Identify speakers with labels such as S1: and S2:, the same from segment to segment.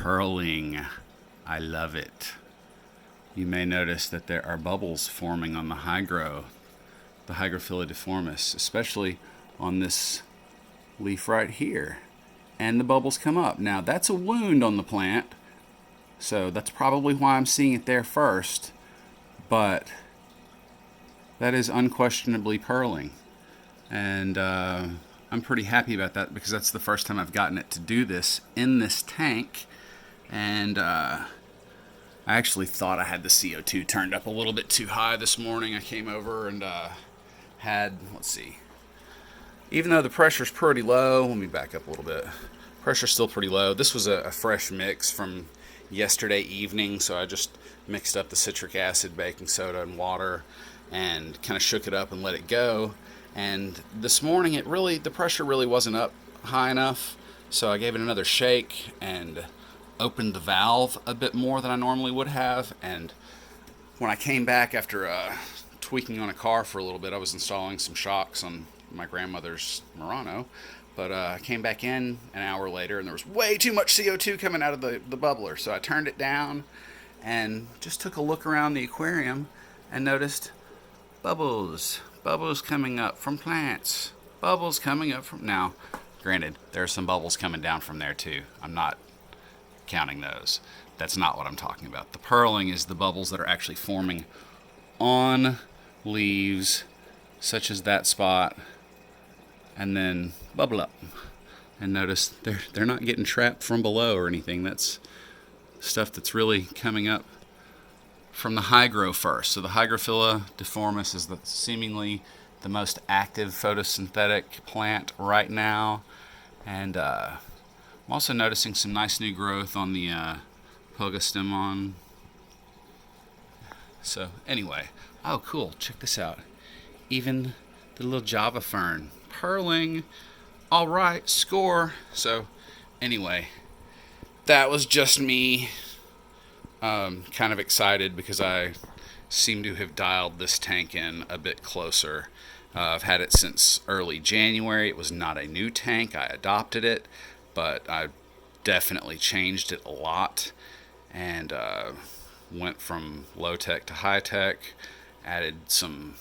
S1: purling. I love it. You may notice that there are bubbles forming on the Hygrophila deformis, especially on this leaf right here. And the bubbles come up. Now that's a wound on the plant, so that's probably why I'm seeing it there first, but that is unquestionably purling. And I'm pretty happy about that because that's the first time I've gotten it to do this in this tank. And I actually thought I had the CO2 turned up a little bit too high this morning. I came over and had, let's see, even though the pressure's pretty low, let me back up a little bit. Pressure's still pretty low. This was a fresh mix from yesterday evening, so I just mixed up the citric acid, baking soda, and water and kind of shook it up and let it go. And this morning the pressure really wasn't up high enough, so I gave it another shake and opened the valve a bit more than I normally would have. And when I came back after tweaking on a car for a little bit, I was installing some shocks on my grandmother's Murano, but I came back in an hour later and there was way too much CO2 coming out of the bubbler, so I turned it down and just took a look around the aquarium and noticed bubbles coming up from plants, bubbles coming up from, now granted there are some bubbles coming down from there too, I'm not counting those, that's not what I'm talking about. The purling is the bubbles that are actually forming on leaves such as that spot and then bubble up. And notice they're not getting trapped from below or anything. That's stuff that's really coming up from the hygro first. So the Hygrophila deformis is seemingly the most active photosynthetic plant right now. And I'm also noticing some nice new growth on the Pogastemon. So anyway, oh cool, check this out. Even the little Java fern purling. All right, score. So anyway, that was just me kind of excited because I seem to have dialed this tank in a bit closer. I've had it since early January. It was not a new tank. I adopted it, but I definitely changed it a lot and went from low tech to high tech, added some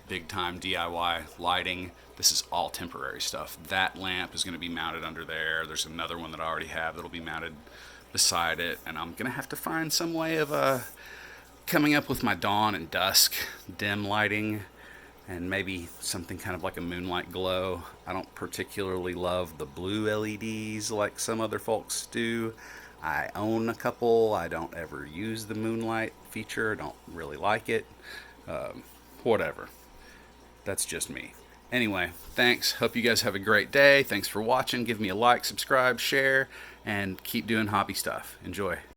S1: big time DIY lighting. This is all temporary stuff. That lamp is going to be mounted under there. There's another one that I already have that'll be mounted beside it, and I'm going to have to find some way of coming up with my dawn and dusk dim lighting, and maybe something kind of like a moonlight glow. I don't particularly love the blue LEDs like some other folks do. I own a couple. I don't ever use the moonlight feature. I don't really like it. Whatever. That's just me. Anyway, thanks. Hope you guys have a great day. Thanks for watching. Give me a like, subscribe, share, and keep doing hobby stuff. Enjoy.